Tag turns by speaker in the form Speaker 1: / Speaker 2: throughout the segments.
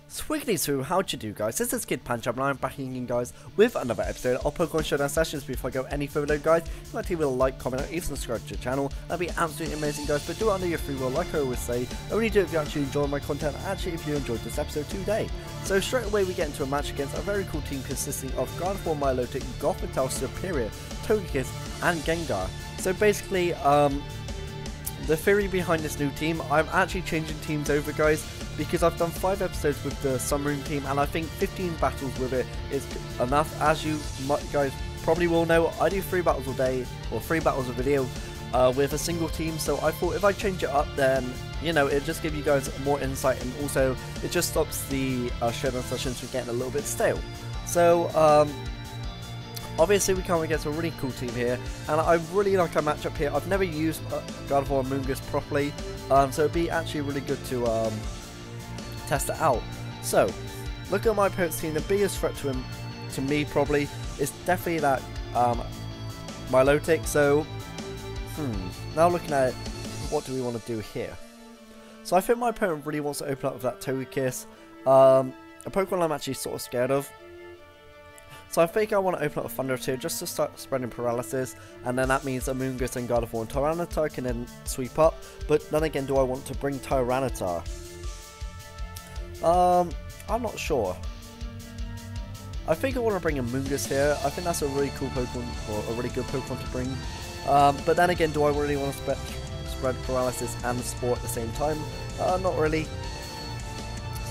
Speaker 1: Swiggly Soo, how'd you do, guys? This is Kid Punch Up and I'm back again, guys, with another episode of Pokemon Showdown sessions. Before I go any further, guys, if you like to leave a like, comment, or even subscribe to the channel, that'd be absolutely amazing, guys. But do it under your free will, like I always say. Only do it if you actually enjoy my content, and actually if you enjoyed this episode today. So straight away we get into a match against a very cool team consisting of Gardevoir, Milotic, Gothitelle, Superior, Togekiss, and Gengar. So basically, the theory behind this new team, I'm actually changing teams over, guys, because I've done 5 episodes with the Sunroom team, and I think 15 battles with it is enough. As you guys probably will know, I do 3 battles a day, or 3 battles a video, with a single team, so I thought if I change it up, then, you know, it'll just give you guys more insight, and also, it just stops the Showdown sessions from getting a little bit stale. So, obviously we come against a really cool team here, and I really like our matchup here. I've never used Gardevoir and Moongus properly, so it'd be actually really good to test it out. So, looking at my opponent's team, the biggest threat to me probably is definitely that Milotic. So, now looking at it, what do we want to do here? So I think my opponent really wants to open up with that Togekiss, a Pokemon I'm actually sort of scared of. So I think I want to open up a Thundurus here just to start spreading paralysis, and then that means that Moongus and Gardevoir and Tyranitar can then sweep up. But then again, do I want to bring Tyranitar? I'm not sure. I think I want to bring a Moongus here. I think that's a really cool Pokemon, or a really good Pokemon to bring. But then again, do I really want to spread paralysis and Spore at the same time? Not really.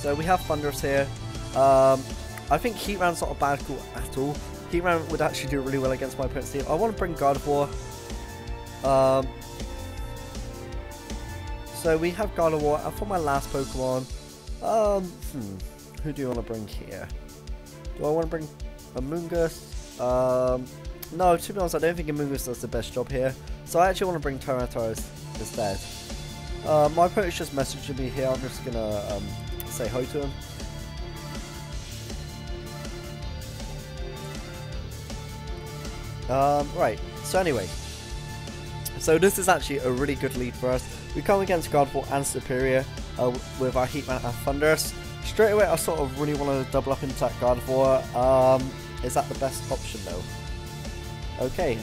Speaker 1: So we have Thundurus here. I think Heat Round's not a bad call at all. Heat Round would actually do really well against my opponent's team. I want to bring Gardevoir. So we have Gardevoir, and for my last Pokemon, who do you want to bring here? Do I want to bring a Moongus? No, to be honest, I don't think a Moongus does the best job here. So I actually want to bring Tyranitar instead. My opponent's just messaging me here. I'm just gonna say hi to him. Right, so anyway, so this is actually a really good lead for us. We come against Gardevoir and Superior with our Heatman and Thundurus. Straight away, I sort of really want to double up into that Gardevoir. Is that the best option though? Okay,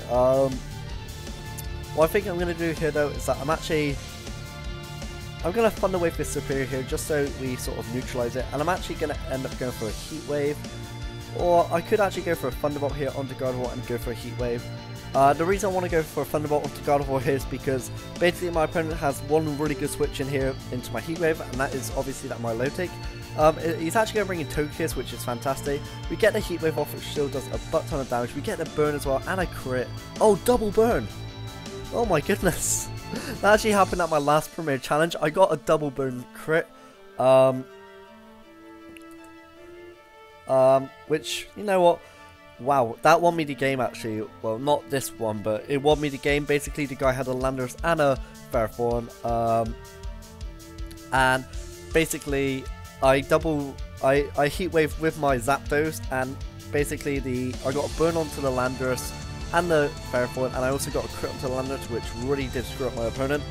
Speaker 1: what I think I'm going to do here though is that I'm going to Thunder Wave this Superior here just so we sort of neutralize it, and I'm actually going to end up going for a Heat Wave. Or I could actually go for a Thunderbolt here onto Gardevoir and go for a Heat Wave. The reason I want to go for a Thunderbolt onto Gardevoir here is because basically my opponent has one really good switch in here into my Heat Wave, and that is obviously that Milotic. He's actually going to bring in Togekiss, which is fantastic. We get the Heat Wave off, which still does a butt ton of damage. We get the burn as well, and a crit. Oh, double burn! Oh my goodness. That actually happened at my last Premier Challenge. I got a double burn crit. Which, you know what, wow, that won me the game actually. Well, not this one, but it won me the game. Basically, the guy had a Landorus and a Ferrothorn, and basically I Heat Wave with my Zapdos, and basically I got a burn onto the Landorus and the Ferrothorn, and I also got a crit onto the Landorus, which really did screw up my opponent.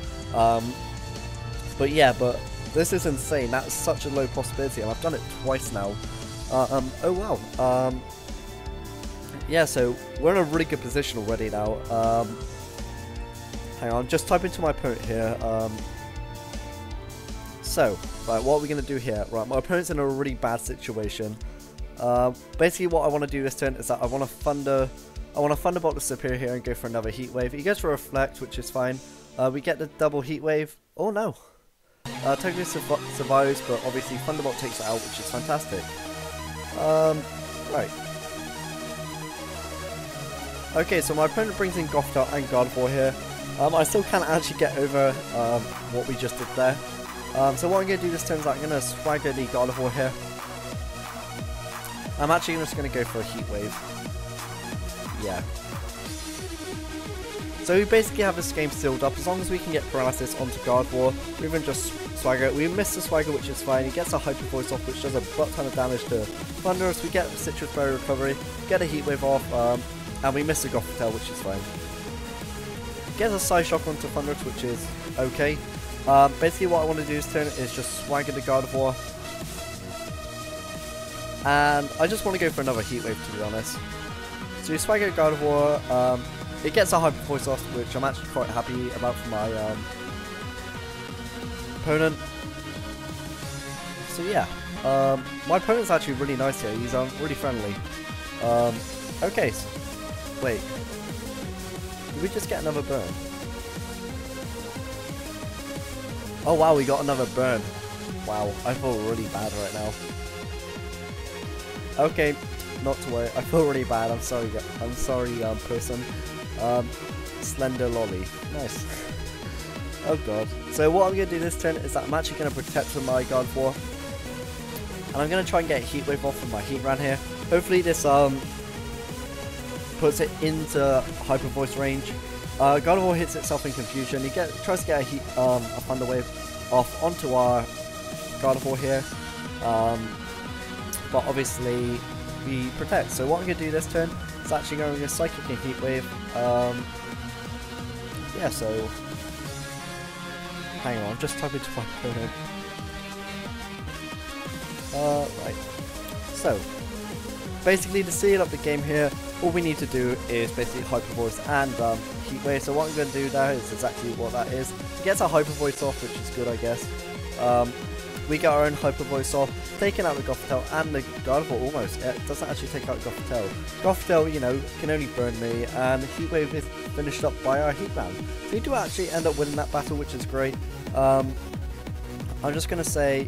Speaker 1: But yeah, but this is insane. That's such a low possibility, and I've done it twice now. Oh wow, yeah, so we're in a really good position already now. Hang on, just type into my opponent here. So, right, what are we going to do here? Right, my opponent's in a really bad situation. Basically what I want to do this turn is that I want to Thunderbolt the Superior here and go for another Heat Wave. He goes for a Reflect, which is fine. We get the double Heat Wave. Oh no! Togekiss survives, but obviously Thunderbolt takes it out, which is fantastic. Right. Okay, so my opponent brings in Gothitelle and Gardevoir here. I still can't actually get over what we just did there. So what I'm going to do this turn is I'm going to swagger the Gardevoir here. I'm actually just going to go for a Heat Wave. Yeah. So we basically have this game sealed up. As long as we can get paralysis onto Gardevoir, we can just swagger. We miss the swagger, which is fine. He gets a Hyper Voice off, which does a butt ton of damage to Thundurus. We get Citrus Berry Recovery, get a Heat Wave off, and we miss the Gothitelle, which is fine. Gets a Psy Shock onto Thundurus, which is okay. Basically what I want to do this turn is just swagger the Gardevoir. And I just want to go for another Heat Wave, to be honest. So you swag out God of War. It gets a Hyper Voice off, which I'm actually quite happy about for my opponent. So yeah, my opponent's actually really nice here. He's really friendly. Okay, so, wait. Did we just get another burn? Oh wow, we got another burn. Wow, I feel really bad right now. Okay, not to worry. I feel really bad. I'm sorry. I'm sorry, person. Slender lolly. Nice. Oh god. So what I'm gonna do this turn is that I'm actually gonna protect with my God of War, and I'm gonna try and get a Heat Wave off with my Heat Ran here. Hopefully this puts it into Hyper Voice range. God of War hits itself in confusion. He tries to get a Thunder Wave off onto our God of War here, but obviously we protect. So what I'm going to do this turn is actually going to Psychic and Heat Wave. Yeah, so hang on, I'm just typing to my opponent. Right. So basically to seal up the game here, all we need to do is basically Hyper Voice and Heat Wave. So what I'm going to do there is exactly what that is. It gets our Hyper Voice off, which is good, I guess. We get our own Hyper Voice off, taking out the Gothitelle and the God of War almost. It doesn't actually take out Gothitelle. Gothitelle, you know, can only burn me, and Heat Wave is finished up by our Heat Ran. So we do actually end up winning that battle, which is great. I'm just going to say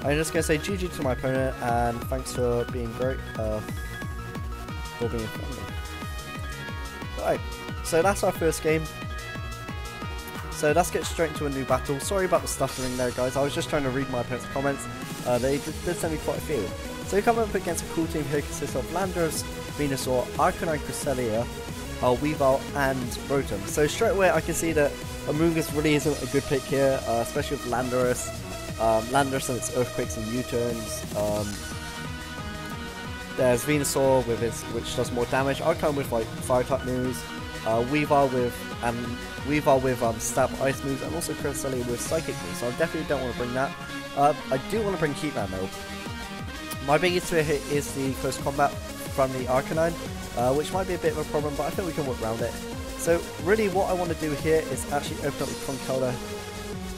Speaker 1: GG to my opponent, and thanks for being great, for being friendly. Right, so that's our first game. So let's get straight into a new battle. Sorry about the stuttering there, guys. I was just trying to read my opponent's comments. They did send me quite a few. So we come up against a cool team here consists of Landorus, Venusaur, Arcanine, Cresselia, Weavile, and Rotom. So straight away I can see that Amoonguss really isn't a good pick here, especially with Landorus. Landorus and its Earthquakes and U-turns. There's Venusaur with which does more damage. Arcanine with like Fire type moves. Weavile with Stab Ice moves, and also Cresselia with Psychic moves. So I definitely don't want to bring that. I do want to bring Heat Ran though. My biggest fear here is the close combat from the Arcanine, which might be a bit of a problem, but I think we can work around it. So really what I want to do here is actually open up with Conkeldurr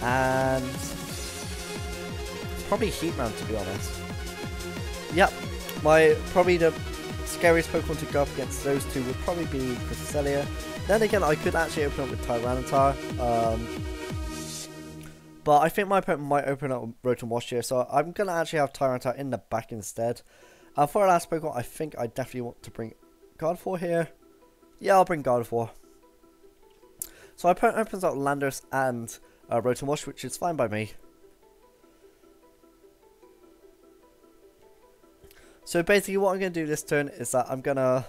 Speaker 1: and probably Heat Ran, to be honest. Yep, probably the scariest Pokemon to go up against those two would probably be Cresselia. Then again, I could actually open up with Tyranitar, but I think my opponent might open up with Rotom Wash here, so I'm going to actually have Tyranitar in the back instead. For our last Pokemon, I think I definitely want to bring God of War here. Yeah, I'll bring God of War. So my opponent opens up Landorus and Rotom Wash, which is fine by me. So basically what I'm going to do this turn is that I'm going to...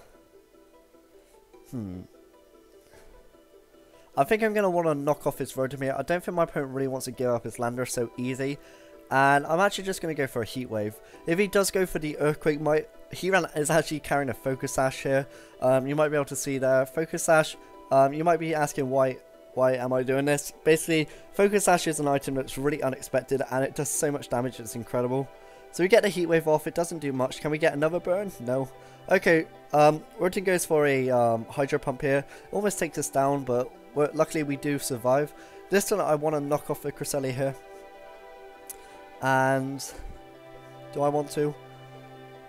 Speaker 1: I think I'm going to want to knock off his Rotom here. I don't think my opponent really wants to give up his Landorus so easy. And I'm actually just going to go for a Heat Wave. If he does go for the Earthquake, my Heat Ran is actually carrying a Focus Sash here. You might be able to see there. Focus Sash, you might be asking why am I doing this? Basically, Focus Sash is an item that's really unexpected and it does so much damage, it's incredible. So we get the Heat Wave off, it doesn't do much. Can we get another burn? No. Okay, Rotom goes for a Hydro Pump here. Almost takes us down, but luckily we do survive. This time I want to knock off the Cresselia here. And do I want to?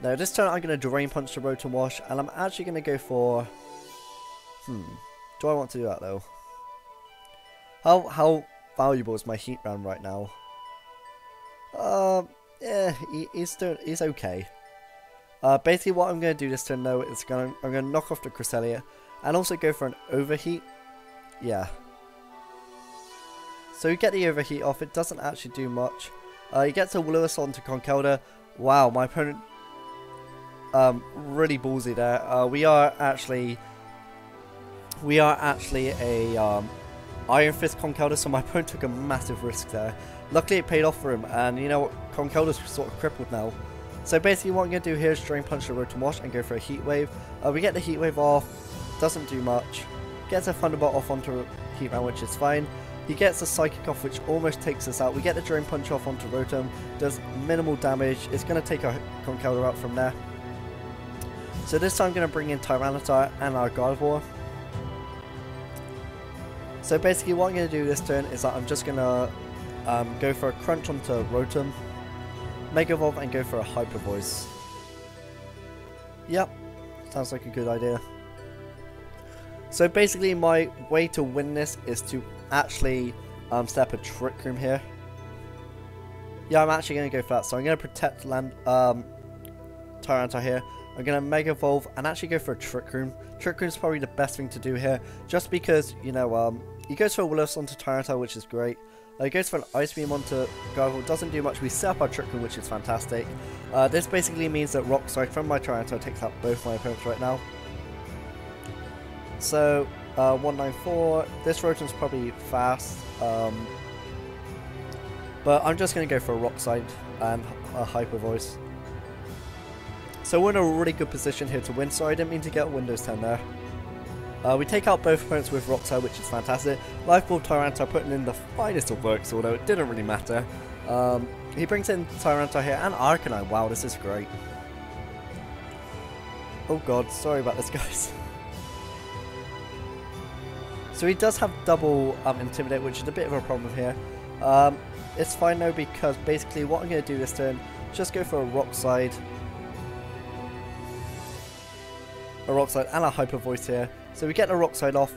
Speaker 1: No, this turn I'm going to Drain Punch the Rotom Wash, and I'm actually going to go for... Do I want to do that though? How valuable is my Heat Ran right now? Yeah, he's okay. Basically what I'm going to do this turn though is I'm going to knock off the Cresselia and also go for an Overheat. Yeah. So you get the Overheat off, it doesn't actually do much. He gets a Lewis onto Conkeldurr. Wow, my opponent really ballsy there. We are actually a Iron Fist Conkeldurr, so my opponent took a massive risk there. Luckily it paid off for him, and you know what, Conkeldurr's sort of crippled now. So basically what I'm going to do here is Drain Punch the Rotom Wash and go for a Heat Wave. We get the Heat Wave off, doesn't do much. Gets a Thunderbolt off onto Heat Ran, which is fine. He gets a Psychic off, which almost takes us out. We get the Drain Punch off onto Rotom. Does minimal damage. It's going to take our Conkeldurr out from there. So this time I'm going to bring in Tyranitar and our Gardevoir. So basically what I'm going to do this turn is that I'm just going to go for a Crunch onto Rotom, Mega Evolve, and go for a Hyper Voice. Yep, sounds like a good idea. So basically my way to win this is to actually set up a Trick Room here. Yeah, I'm actually going to go for that. So I'm going to protect Tyranitar here. I'm going to Mega Evolve and actually go for a Trick Room. Trick Room is probably the best thing to do here, just because, you know, he goes for a Will-O-Wisp onto Tyranitar, which is great. He goes for an Ice Beam onto Gardevoir, doesn't do much. We set up our Trick Room, which is fantastic. This basically means that Rock Slide from my Tyranitar takes out both my opponents right now. So, 194. This Rotom's probably fast. But I'm just going to go for a Rock Slide and a Hyper Voice. So we're in a really good position here to win. Sorry, I didn't mean to get a Windows 10 there. We take out both opponents with Rock Slide, which is fantastic. Life Ball Tyranitar putting in the finest of works, although it didn't really matter. He brings in Tyranitar here and Arcanine. Wow, this is great. Oh god, sorry about this, guys. So he does have double Intimidate, which is a bit of a problem here. It's fine though, because basically what I'm going to do this turn, just go for a Rock Slide. A Rock Slide and a Hyper Voice here. So we get the Rock Slide off.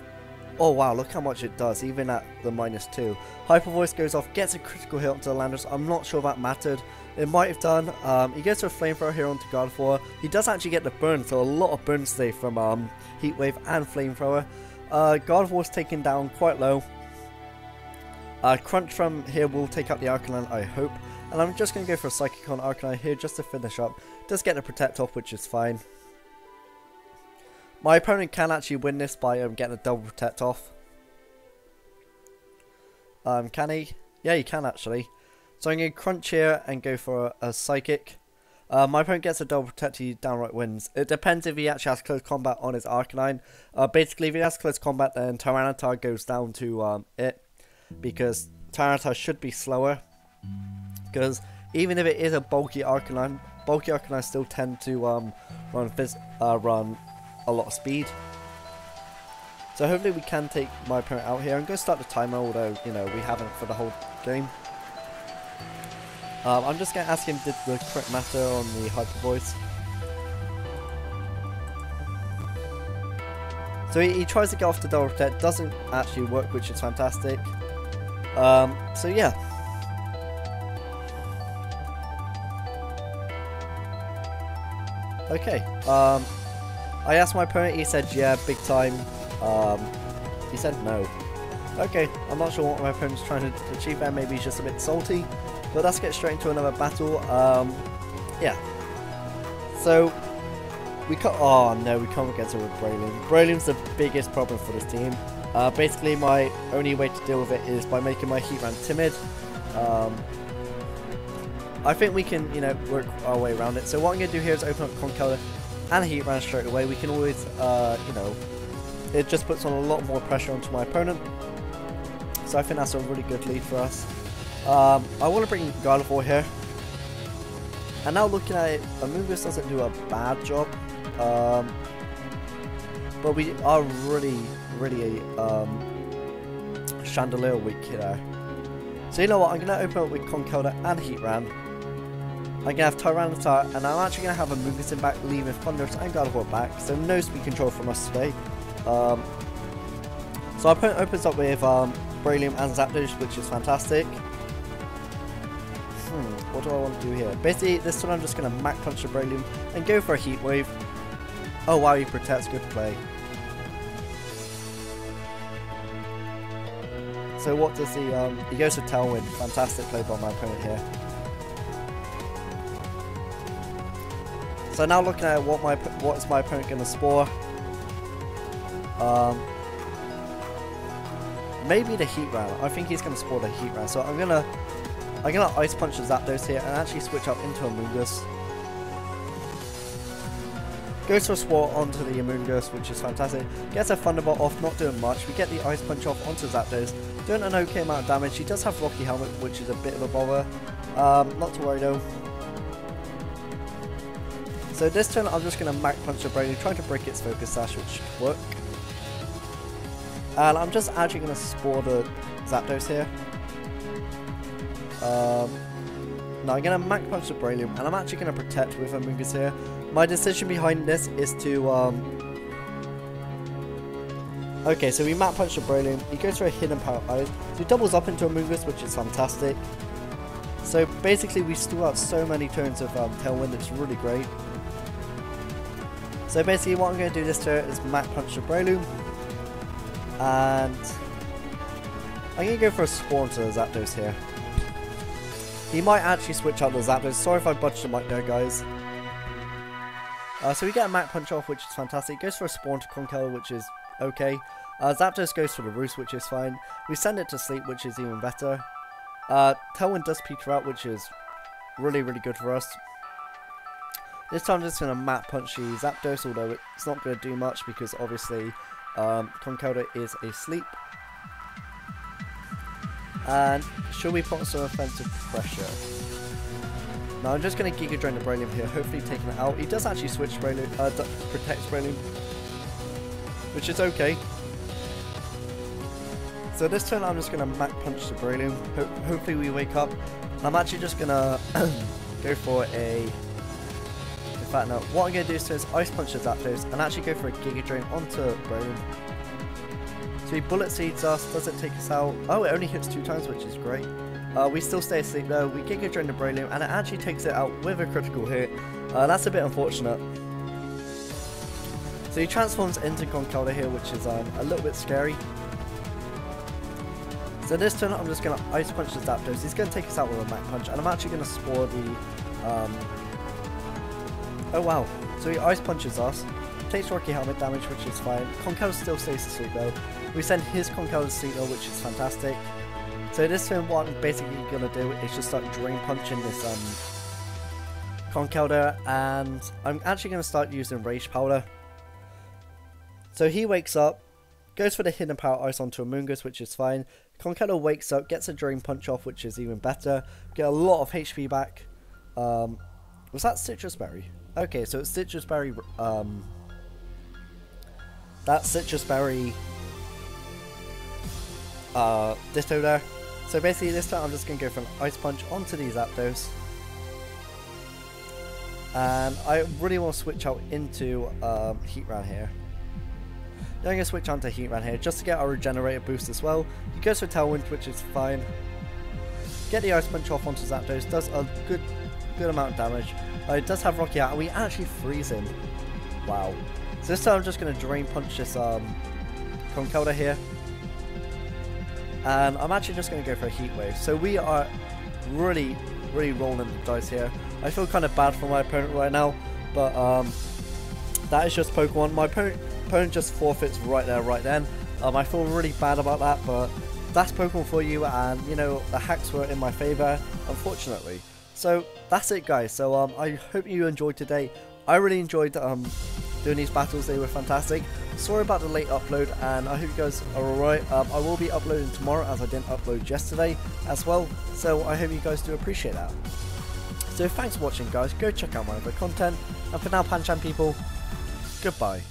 Speaker 1: Oh wow, look how much it does, even at the -2. Hyper Voice goes off, gets a critical hit onto the Landorus. I'm not sure that mattered. It might have done. He gets a Flamethrower here onto Gardevoir. He does actually get the burn, so a lot of burn stay from Heat Wave and Flamethrower. Gardevoir's taken down quite low. Crunch from here will take out the Arcanine, I hope. And I'm just going to go for a Psychic on Arcanine here just to finish up. Does get the Protect off, which is fine. My opponent can actually win this by getting a double Protect off. Can he? Yeah, he can actually. So I'm going to Crunch here and go for a Psychic. My opponent gets a double Protect, he downright wins. It depends if he actually has close combat on his Arcanine. Basically, if he has close combat, then Tyranitar goes down to it. Because Tyranitar should be slower. Because even if it is a bulky Arcanine still tend to run a lot of speed. So hopefully we can take my opponent out here. I'm going to start the timer, although, you know, we haven't for the whole game. I'm just going to ask him, did the crit matter on the Hyper Voice? So he tries to get off the double protect, doesn't actually work, which is fantastic. So yeah. Okay. I asked my opponent, he said yeah, big time. He said no. Okay, I'm not sure what my opponent's trying to achieve there, maybe he's just a bit salty. But let's get straight into another battle. Yeah. So, we can't... Oh no, we can't get it with Breloom. Breloom's the biggest problem for this team. Basically, my only way to deal with it is by making my Heatran timid. I think we can, you know, work our way around it. So what I'm going to do here is open up Conkeldurr and Heatran straight away. We can always, you know, it just puts on a lot more pressure onto my opponent. So I think that's a really good lead for us. I want to bring Gardevoir here. And now looking at it, Amoonguss doesn't do a bad job. But we are really Chandelier weak here. So you know what, I'm going to open up with Conkeldurr and Heatran. I'm going to have Tyranitar, and I'm actually going to have Amoonguss in back, leaving Thundurus and Gardevoir back. So no speed control from us today. So our opponent opens up with Breloom and Zapdos, which is fantastic. What do I want to do here? Basically, this time I'm just going to Mach Punch the Breloom and go for a Heat Wave. Oh wow, he protects, good play. So what does he goes for Tailwind. Fantastic play by my opponent here. So now looking at what is my opponent going to spore? Maybe the Heatran. I think he's going to spore the Heatran. So I'm gonna Ice Punch the Zapdos here and actually switch up into Amoonguss. Goes for a Spore onto the Amoonguss, which is fantastic. Gets a Thunderbolt off, not doing much. We get the Ice Punch off onto Zapdos. Doing an okay amount of damage. He does have Rocky Helmet, which is a bit of a bother. Not to worry though. So this turn I'm just going to Mach Punch the Brain, trying to break its Focus Sash, which should work. And I'm just actually going to Spore the Zapdos here. Now I'm going to Mach Punch the Brailium, and I'm actually going to Protect with Amoonguss here. My decision behind this is to... Okay, so we Mach Punch the Brailium, he goes for a Hidden Power Ice, so he doubles up into Amoonguss, which is fantastic. So basically we stall out so many turns of Tailwind, it's really great. So basically what I'm going to do this turn is Mach Punch the Brailium, and I'm going to go for a Spawn to the Zapdos here. He might actually switch out the Zapdos, sorry if I botched the mic there guys. So we get a Mach Punch off, which is fantastic. He goes for a Spawn to Conkeldurr, which is okay. Zapdos goes for the Roost, which is fine. We send it to sleep, which is even better. Tailwind does peter out, which is really good for us. This time I'm just going to Mach Punch the Zapdos, although it's not going to do much because obviously Conkeldurr is asleep. And should we put some offensive pressure? Now I'm just going to Giga Drain the Brailium here, hopefully taking it out. He does actually switch Brailium, protects Brailium, which is okay. So this turn I'm just going to Mach Punch the Brailium, hopefully we wake up. And I'm actually just going to go for a... In fact no, what I'm going to do is Ice Punch the Zapdos and actually go for a Giga Drain onto Brailium. So he Bullet Seeds us, doesn't take us out. Oh, it only hits 2 times, which is great. We still stay asleep though, we Giga Drain the Brailium and it actually takes it out with a critical hit. That's a bit unfortunate. So he transforms into Conkeldurr here, which is a little bit scary. So this turn I'm just going to Ice Punch the Zapdos, he's going to take us out with a Mach Punch and I'm actually going to Spore the... Oh wow, so he Ice Punches us, takes Rocky Helmet damage, which is fine. Conkeldurr still stays asleep though. We send his Conkeldurr to sleep though, which is fantastic. So this turn what I'm basically going to do is just start Drain Punching this Conkeldurr, and I'm actually going to start using Rage Powder. So he wakes up, goes for the Hidden Power Ice onto Amoonguss, which is fine. Conkeldurr wakes up, gets a Drain Punch off, which is even better. Get a lot of HP back. Was that Citrus Berry? Okay, so it's Citrus Berry. That's Citrus Berry. Ditto there. So basically, this time I'm just going to go for an Ice Punch onto these Zapdos. And I really want to switch out into Heatran here. Then I'm going to switch on to Heatran here just to get our Regenerator boost as well. He goes for Tailwind, which is fine. Get the Ice Punch off onto Zapdos, does a good amount of damage. It does have Rocky out, and we actually freeze him. Wow. So this time I'm just going to Drain Punch this Conkeldurr here. And I'm actually just going to go for a Heat Wave. So we are really rolling the dice here. I feel kind of bad for my opponent right now, but that is just Pokemon. My opponent just forfeits right there, right then. I feel really bad about that, but that's Pokemon for you, and you know, the hacks were in my favor, unfortunately. So that's it guys, so I hope you enjoyed today. I really enjoyed doing these battles, they were fantastic. Sorry about the late upload, and I hope you guys are alright. I will be uploading tomorrow as I didn't upload yesterday as well, so I hope you guys do appreciate that. So thanks for watching guys, go check out my other content, and for now Pancham people, goodbye.